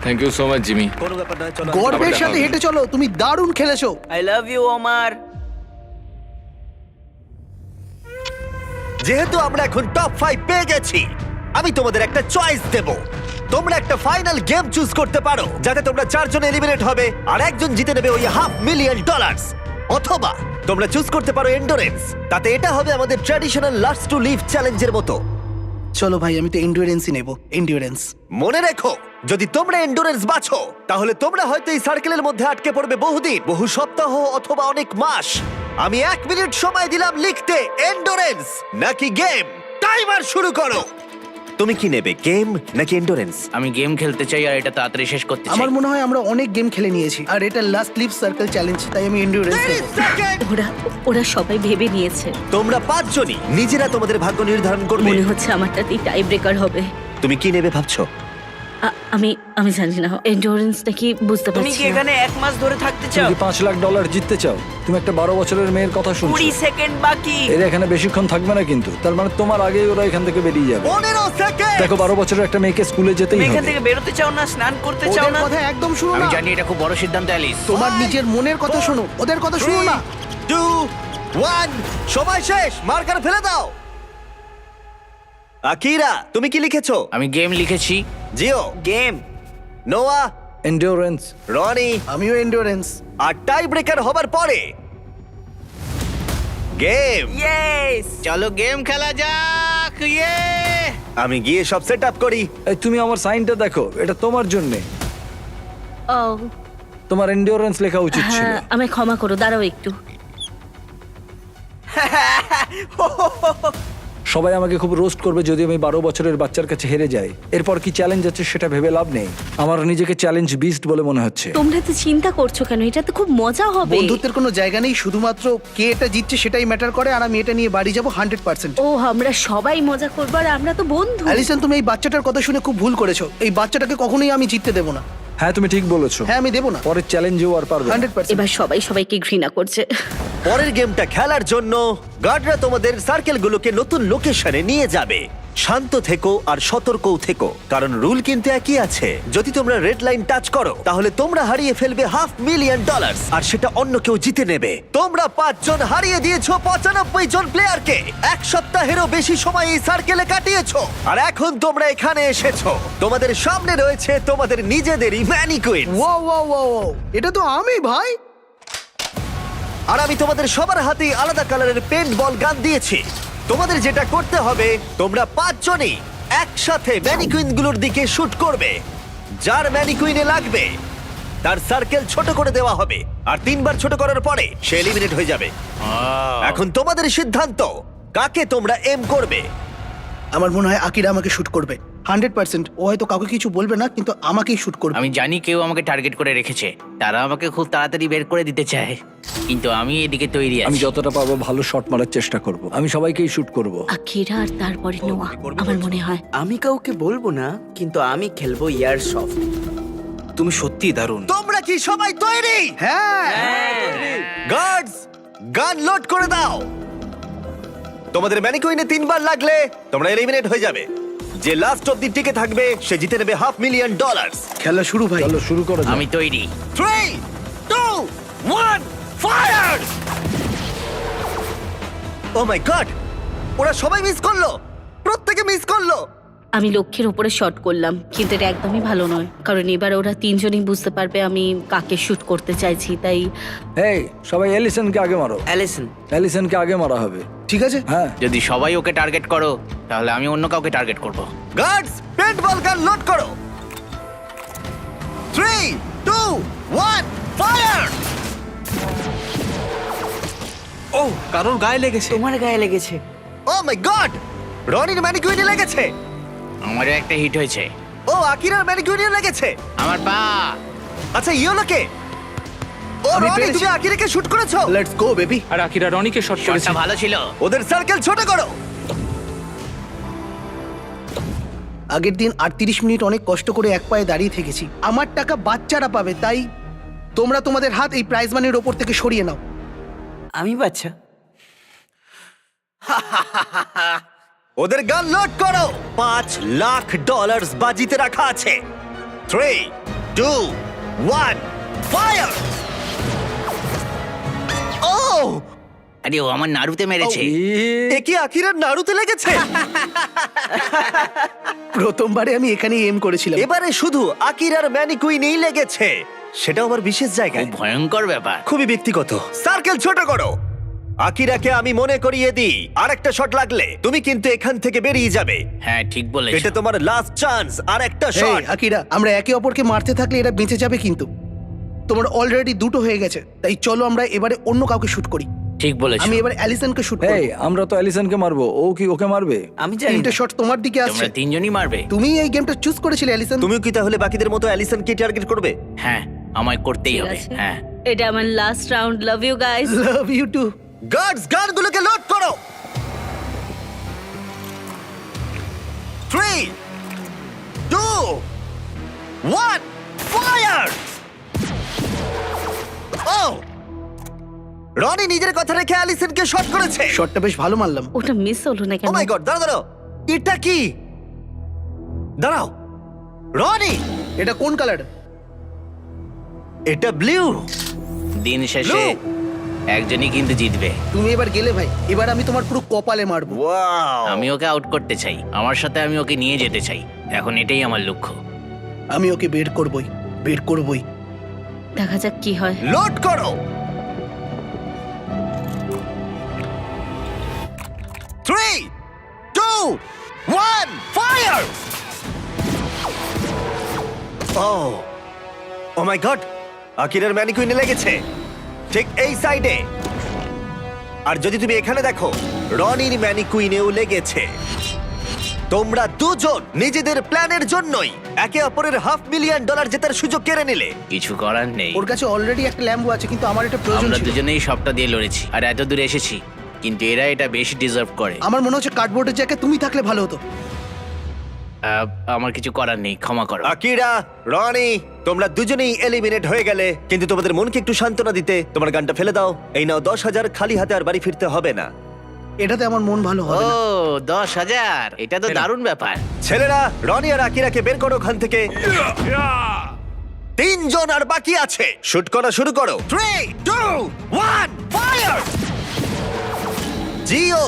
Thank you so much Jimmy. কোনো ব্যাপার নয়, চলো। গর্বের সাথে হেঁটে চলো, তুমি দারুণ খেলেছো। আই লাভ ইউ ওমার। যেহেতু আমরা এখন টপ 5 পেয়ে গেছি, আমি তোমাদের একটা চয়েস দেব। তোমরা একটা ফাইনাল গেম চুজ করতে পারো, যাতে তোমরা 4 জন এলিমিনেট হবে আর একজন জিতে নেবে ওই $500,000 মিলিয়ন। অথবা তোমরা চুজ করতে পারো এন্ডুরেন্স, তাতে এটা হবে আমাদের ট্র্যাডিশনাল লাস্ট টু লিভ চ্যালেঞ্জের মতো। চলো ভাই, আমি তো এন্ডুরেন্সই নেব। এন্ডুরেন্স। মনে রেখো, যদি তোমরা এন্ডুরেন্স বাছো, তাহলে তোমরা হয়তো এই সার্কেলের মধ্যে আটকে পড়বে বহুদিন, বহু সপ্তাহ অথবা অনেক মাস। আমি 1 মিনিট সময় দিলাম লিখতে এন্ডুরেন্স নাকি গেম। টাইমার শুরু করো। তুমি কি নেবে, গেম নাকি এন্ডুরেন্স? আমি গেম খেলতে চাই আর এটা তাড়াতাড়ি শেষ করতে চাই। আমার মনে হয় আমরা অনেক গেম খেলে নিয়েছি, আর এটা লাস্ট লিভ সার্কেল চ্যালেঞ্জ, তাই আমি এন্ডুরেন্স 30 নেব। সেকেন্ড। ওরা সবাই ভেবে নিয়েছে। তোমরা 5 জনই নিজেরা তোমাদের ভাগ্য নির্ধারণ করবে। মনে হচ্ছে আমারটাতেই টাই ব্রেকার হবে। তুমি কি নেবে ভাবছো? আমি জানি না এন্ডুরেন্স নাকি বুঝতে তুমি পারছি কি না। এখানে 1 মাস ধরে থাকতে তুমি চাও? কি $5 লাখ জিততে চাও? তুমি একটা 12 বছরের মেয়ের কথা শুনছো। 20 সেকেন্ড বাকি। এরা এখানে বেশিক্ষণ থাকবে না, কিন্তু তার মানে তোমার আগেই ওরা এখান থেকে বেরিয়ে যাবে। 15 সেকেন্ড। দেখো, 12 বছরের একটা মেয়েকে স্কুলে যেতেই তুমি এখান হবে। থেকে বেরোতে চাও না, স্নান করতে চাও ওদের না? কথা একদম শুনো আমি না। জানি এটা খুব বড় সিদ্ধান্ত অ্যালিস। তোমার নিজের মনের কথা শোনো, ওদের কথা শুনো না। 2 1 সময় শেষ। মার্কার ফেলে দাও। আকিরা, তুমি কি লিখেছো? আমি গেম লিখেছি। জিও, গেম। নোয়া, এন্ডুরেন্স। রনি, আমিও এন্ডুরেন্স। আর টাই ব্রেকার হবার পরে গেম। ইয়েস। চলো গেম খেলা যাক। ইয়ে! আমি গিয়ে সব সেট আপ করি। এই তুমি আমার সাইনটা দেখো, এটা তোমার জন্য। ও তোমার এন্ডুরেন্স লেখা উচিত ছিল। হ্যাঁ, আমায় ক্ষমা করো, দাঁড়াও একটু। সবাই আমাকে খুব রোস্ট করবে যদি আমি 12 বছরের বাচ্চার কাছে হেরে যাই। এরপর কি চ্যালেঞ্জ আছে সেটা ভেবে লাভ নেই। আমার নিজেকে চ্যালেঞ্জ বিস্ট বলে মনে হচ্ছে। তোমরা তো চিন্তা করছো কেন? এটা তো খুব মজা হবে। বন্ধুত্বের কোনো জায়গা নেই, শুধুমাত্র কে এটা জিতছে সেটাই ম্যাটার করে, আর আমি এটা নিয়ে বাড়ি যাব 100%। ও, আমরা সবাই মজা করবো আর আমরা তো বন্ধু। অ্যালিসন, তুমি এই বাচ্চাটার কথা শুনে খুব ভুল করেছো। এই বাচ্চাটাকে কখনোই আমি জিততে দেবো না। হ্যাঁ, তুমি ঠিক বলেছো। হ্যাঁ, আমি দেবো না। পরের চ্যালেঞ্জেও আর পারবে না। 100%। এবার সবাই সবাইকে ঘৃণা করছে। পরের গেমটা খেলার জন্য গার্ডরা তোমাদের সার্কেলগুলোকে নতুন লোকেশনে নিয়ে যাবে। শান্ত থেকো আর সতর্কও থেকো, কারণ রুল কিন্তু একই আছে। যদি তোমরা রেড লাইন টাচ করো, তাহলে তোমরা হারিয়ে ফেলবে $500,000 মিলিয়ন, আর সেটা অন্য কেউ জিতে নেবে। তোমরা 5 জন হারিয়ে দিয়েছো 95 জন প্লেয়ারকে। 1 সপ্তাহেরও বেশি সময় এই সার্কেলে কাটিয়েছো, আর এখন তোমরা এখানে এসেছো। তোমাদের সামনে রয়েছে তোমাদের নিজেদেরই ম্যানিকুইন। ও, এটা তো আমি ভাই। আর আমি তোমাদের সবার হাতে আলাদা কালারের পেন্ট বল গান দিয়েছি। তোমাদের যেটা করতে হবে, তোমরা 5 জনই একসাথে ম্যানিকুইন গুলোর দিকে শুট করবে। যার ম্যানিকুইনে লাগবে তার সার্কেল ছোট করে দেওয়া হবে, আর 3 বার ছোট করার পরে সে এলিমিনেট হয়ে যাবে। এখন তোমাদের সিদ্ধান্ত, কাকে তোমরা এম করবে। আমার মনে হয় আকিরা আমাকে শুট করবে 100%। ও হয়তো কাউকে কিছু বলবে না, কিন্তু আমাকেই শুট করবে। আমি জানি কেউ আমাকে টার্গেট করে রেখেছে, তারা আমাকে খুব তাড়াতাড়ি বের করে দিতে চায়, কিন্তু আমি এদিকে তৈরি আমি আছি। যতটা পারবো ভালো শট মারার চেষ্টা করব। আমি সবাইকেই শুট করব। আকিরা আর তারপরে নোয়া আমার মনে হয়। আমি কাউকে বলবো না, কিন্তু আমি খেলবো ইয়ার সফট। তুমি সত্যি দারুণ। তোমরা কি সবাই তৈরি? হ্যাঁ, গার্ডস, গান লোড করে দাও। তোমাদের ম্যানিকুইনে 3 বার লাগলে তোমরা এলিমিনেট হয়ে যাবে। যে লাস্ট অবধি টিকে থাকবে সে জিতে নেবে $500,000। খেলা শুরু ভাই। চলো শুরু করো। আমি তৈরি। 3, 2, 1, ফায়ার! ও মাই গড, ওরা সবাই মিস করলো, প্রত্যেকে মিস করলো। আমি লক্ষ্যের উপরে শট করলাম, কিন্তু এটা একদমই ভালো নয়, কারণ এবার ওরা তিনজনই বুঝতে পারবে আমি কাকে শুট করতে চাইছি। তাই এই সবাই এলিসনকে আগে মারো। অ্যালিসন, এলিসনকে আগে মারা হবে। ঠিক আছে। হ্যাঁ, যদি সবাই ওকে টার্গেট করো তাহলে আমি অন্য কাউকে টার্গেট করব। গার্ডস, পেন্টবল গান লোড করো। 3, 2, 1, ফায়ার! ও, কারোর গায়ে লেগেছে। তোমার গায়ে লেগেছে। ও মাই গড, রনির ম্যানিকুইনে লেগেছে। আমারও একটা হিট হয়েছে। ও আকিরার ম্যানিকুইনে লেগেছে। আমার পা। আচ্ছা ইয়োলোকে, ও আমি রনি পেরেছি। তুমি আকিরাকে শুট করেছো। Let's go baby. আর আকিরা রনিকে শট করেছে। শটটা ভালো ছিল। ওদের সার্কেল ছোট করো। আগের দিন 38 মিনিট অনেক কষ্ট করে এক পায়ে দাঁড়িয়ে থেকেছি। আমার টাকা বাচ্চারা পাবে, তাই তোমরা তোমাদের হাত এই প্রাইজ মানির ওপর থেকে সরিয়ে নাও। আমি বাচ্চা। ওদের গান লোড করো। $5,00,000 বাজিতে রাখা আছে। 3, 2, 1, ফায়ার! ও, আরে ও আমার নাড়ুতে মেরেছে। এ কি আকিরার নাড়ুতে লেগেছে? প্রথমবারে আমি এখানেই এম করেছিলাম। এবারে শুধু আকিরার ম্যানিকুইনেই লেগেছে, সেটাও আবার বিশেষ জায়গায়। খুব ভয়ঙ্কর ব্যাপার। খুবই ব্যক্তিগত। সার্কেল ছোট করো। আকিরাকে আমি মনে করিয়ে দিই, আরেকটা শট লাগলে তুমি কিন্তু এখান থেকে বেরিয়ে যাবে। হ্যাঁ ঠিক বলেছো। এটা তোমার লাস্ট চান্স, আর একটা এই, শট। আকিরা, আমরা একে অপরকে মারতে থাকলে এরা বেঁচে যাবে, কিন্তু তোমার অলরেডি 2টো হয়ে গেছে। তাই চলো আমরা এবারে অন্য কাউকে শুট করি। ঠিক বলেছো। আমি এবার অ্যালিসনকে শুট এই করব। আমরা তো এলিসনকে মারবো, ও কি ওকে মারবে? আমি জানি 3টে না। শট তোমার দিকে আসছে। তোমরা তিনজনই মারবে। তুমি এই গেমটা চুজ করেছিলে অ্যালিসন। তুমিও কি তাহলে বাকিদের মতো অ্যালিসনকে টার্গেট করবে? হ্যাঁ আমায় করতেই ঠিক হবে। আছে। হ্যাঁ এটা আমার last round. Love you guys. Love you too. Guards, গানগুলোকে লোড করো। 3, 2, 1, ফায়ার! ও, রনি নিজের কথা রেখে অ্যালিসনকে শট করেছে। শটটা বেশ ভালো মারলাম। ওটা মিস হলো না ও কেন? মাই গড, দাঁড়াও দাঁড়াও, এটা কি? দাঁড়াও, রনি, এটা কোন কালার? এটা ব্লু। দিন শেষে একজনই কিন্তু জিতবে। তুমি এবার গেলে ভাই, এবার আমি তোমার পুরো কপালে মারবো। ওয়াও, আমি ওকে আউট করতে চাই, আমার সাথে আমি ওকে নিয়ে যেতে চাই। এখন এটাই আমার লক্ষ্য। আমি ওকে বের করবই, বের করবই। দেখা যাক কি হয়। লোড করো। 3, 2, 1, ফায়ার! ও মাই গড, আকিরার ম্যানিকুইনে লেগেছে ঠিক এই সাইডে। আর যদি তুমি এখানে দেখো, রনির ম্যানিকুইনেও লেগেছে। তোমরা দুজন নিজেদের প্ল্যানের জন্যই একে অপরের $500,000 জেতার সুযোগ কেড়ে নিলে। কিছু করার নেই। ওর কাছে অলরেডি একটা ল্যাম্বো আছে, কিন্তু আমার এটা প্রয়োজন আমরা ছিল। দুজনেই সবটা দিয়ে লড়েছি আর এত দূরে এসেছি, কিন্তু এরা এটা বেশি ডিজার্ভ করে। আমার মনে হচ্ছে কার্ডবোর্ডের জায়গায় তুমি থাকলে ভালো হতো। আমার কিছু করার নেই, ক্ষমা করো। আকিরা, রনি, তোমরা দুজনেই এলিমিনেট হয়ে গেলে, কিন্তু তোমাদের মনকে একটু সান্ত্বনা দিতে তোমার গানটা ফেলে দাও। এই নাও 10,000, খালি হাতে আর বাড়ি ফিরতে হবে না। এটাতে আমার মন ভালো ও হবে না। 10,000, এটা তো দারুণ ব্যাপার। ছেলেরা, রনি আর আকিরাকে বের করো ওখান থেকে। 3 জন আর বাকি আছে। শুট করা শুরু করো। 3, 2, 1, ফায়ার! জিও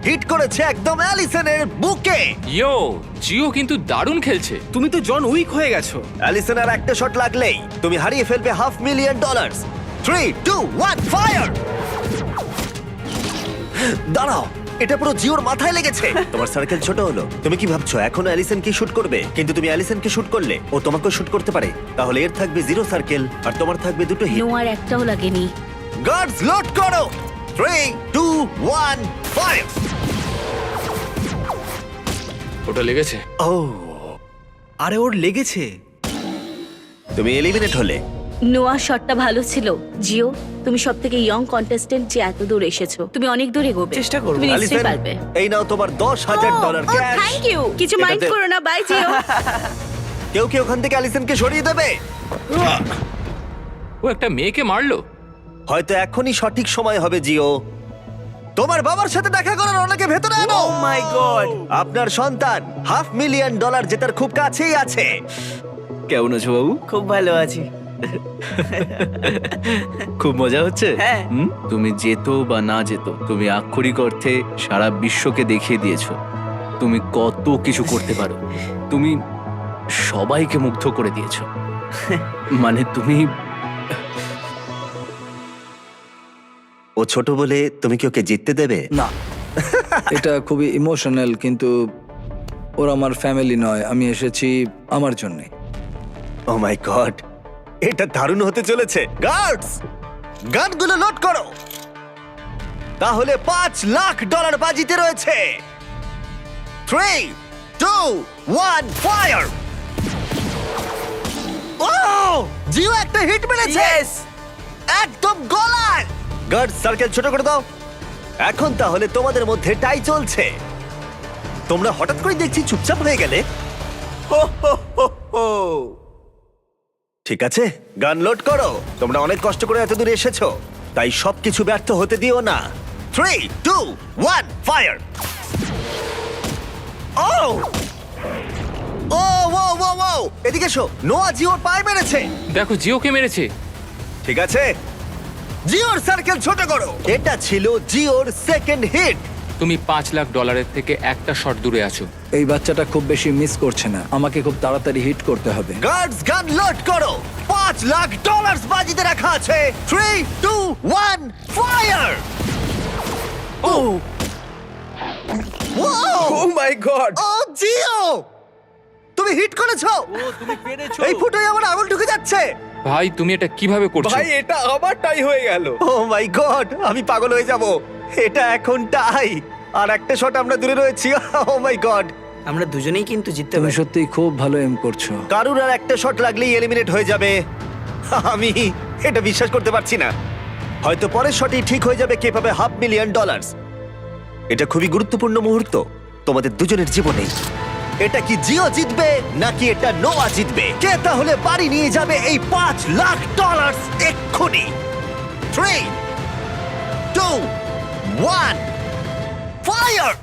হিট করেছে একদম অ্যালিসনের বুকে। ইয়ো, জিও কিন্তু দারুণ খেলছে। তুমি তো জন উইক হয়ে গেছো। অ্যালিসন আর একটা শট লাগলেই তুমি হারিয়ে ফেলবে $500,000। 3, 2, 1, ফায়ার! দাঁড়াও, এটা পুরো জিওর মাথায় লেগেছে। তোমার সার্কেল ছোট হলো। তুমি কি ভাবছো এখনো অ্যালিসন কি শুট করবে? কিন্তু তুমি অ্যালিসনকে শুট করলে ও তোমাকেও শুট করতে পারে। তাহলে এর থাকবে 0 সার্কেল আর তোমার থাকবে 2টো হিট। নোয়ার একটাও লাগেনি। গার্ডস লোড করো। 3 2 1 ফায়ার। ওটা লেগেছে। ও আরে ওর লেগেছে। তুমি এলিমিনেট হলে। নোয়া শটটা ভালো ছিল। জিও, তুমি সব থেকে ইয়ং কন্টেস্টেন্ট যে এত দূর এসেছো। তুমি অনেক দূর এগোবে। চেষ্টা করবো। তুমি নিশ্চয়ই অ্যালিসন, পারবে। এই নাও তোমার $10,000 ক্যাশ। Thank you. কিছু মাইন্ড এটাতে- করো না, বাই জিও। কেউ কি ওখান থেকে অ্যালিসনকে সরিয়ে দেবে? ও একটা মেয়েকে মারলো। হয়তো এখনই সঠিক সময় হবে জিও। তোমার বাবার সাথে দেখা করার অনেকে ভেতরে আনো। ও মাই গড। আপনার সন্তান $500,000 জেতার খুব কাছেই আছে। কেমন আছো বাবু? খুব ভালো আছি। খুব মজা হচ্ছে। হ্যাঁ। তুমি যেত বা না যেত, তুমি আক্ষরিক অর্থে সারা বিশ্বকে দেখিয়ে দিয়েছো তুমি কত কিছু করতে পারো। তুমি সবাইকে মুগ্ধ করে দিয়েছো। মানে তুমি ও ছোট বলে তুমি কি ওকে জিততে দেবে? না, এটা খুবই ইমোশনাল, কিন্তু ওরা আমার ফ্যামিলি নয়। আমি এসেছি আমার জন্যে। ও মাই গড, এটা দারুণ হতে চলেছে। গার্ডস, গানগুলো লোড করো। তাহলে $5,00,000 বাজিতে রয়েছে। 3 2 1 ফায়ার। ও জিও একটা হিট মেরেছে। ইয়েস। একদম গলায়। গার্ড সার্কেল ছোট করে দাও। এখন তাহলে তোমাদের মধ্যে টাই চলছে। তোমরা হঠাৎ করে দেখছি চুপচাপ হয়ে গেলে। ঠিক আছে, গান লোড করো। তোমরা অনেক কষ্ট করে এত দূর এসেছো, তাই সবকিছু ব্যর্থ হতে দিও না। 3 2 1 ফায়ার। ও ও ও ও ও এদিকে এসো। নোয়া জিওর পায়ে মেরেছে। দেখো জিওকে মেরেছে। ঠিক আছে, জিওর সার্কেল ছোট করো। এটা ছিল জিওর সেকেন্ড হিট। তুমি $5,00,000 থেকে একটা শট দূরে আছো। এই বাচ্চাটা খুব বেশি মিস করছে না। আমাকে খুব তাড়াতাড়ি হিট করতে হবে। গার্ডস গান লোড করো। $5,00,000 বাজিতে রাখা আছে। 3 2 1 ফায়ার। ও ও মাই গড। ও জিও, তুমি হিট করেছো। তুমি পেরেছো। এই ফুটোয় আমার আঙুল ঢুকে যাচ্ছে। ভাই তুমি এটা কিভাবে করছো? ভাই এটা আমারটাই হয়ে গেল। ও মাই গড, আমি পাগল হয়ে যাব। এটা এখন টাই, আর একটা শট আমরা দূরে রয়েছি। ও মাই গড, আমরা দুজনেই কিন্তু জিততে তুমি পারি। সত্যিই খুব ভালো এম করছো। কারুর আর একটা শট লাগলেই এলিমিনেট হয়ে যাবে। আমি এটা বিশ্বাস করতে পারছি না। হয়তো পরের শটেই ঠিক হয়ে যাবে কে পাবে $500,000। এটা খুবই গুরুত্বপূর্ণ মুহূর্ত তোমাদের দুজনের জীবনে। এটা কি জিও জিতবে নাকি এটা নোয়া জিতবে? কে তাহলে বাড়ি নিয়ে যাবে এই $5,00,000 এক্ষুনি? 3 2 1 ফায়ার।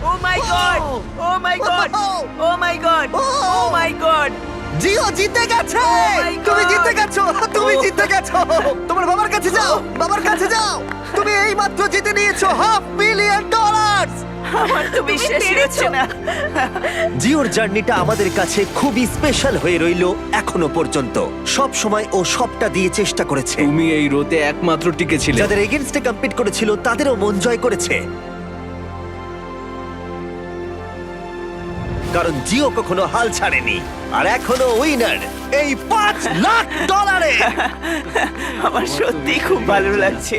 ও মাই গড। ও মাই গড। ও মাই গড। ও মাই গড। জিও জিতে গেছে। my God! তুমি জিতে গেছো, তুমি জিতে গেছো। তোমার বাবার কাছে যাও, বাবার কাছে যাও। তুমি এই মাত্র জিতে নিয়েছো $500,000। আমার তো বিশ্বাসই হচ্ছে না। জিওর জার্নিটা আমাদের কাছে খুবই স্পেশাল হয়ে রইলো এখনো পর্যন্ত। সব সময় ও সবটা দিয়ে চেষ্টা করেছে। তুমি এই রোতে একমাত্র টিকে ছিলে। যাদের এগেইনস্টে কম্পিট করেছিল তাদেরও মন জয় করেছে। কারণ জিও কখনো হাল ছাড়েনি, আর এখনো উইনার এই $5,00,000। আমার সত্যি খুব ভালো লাগছে।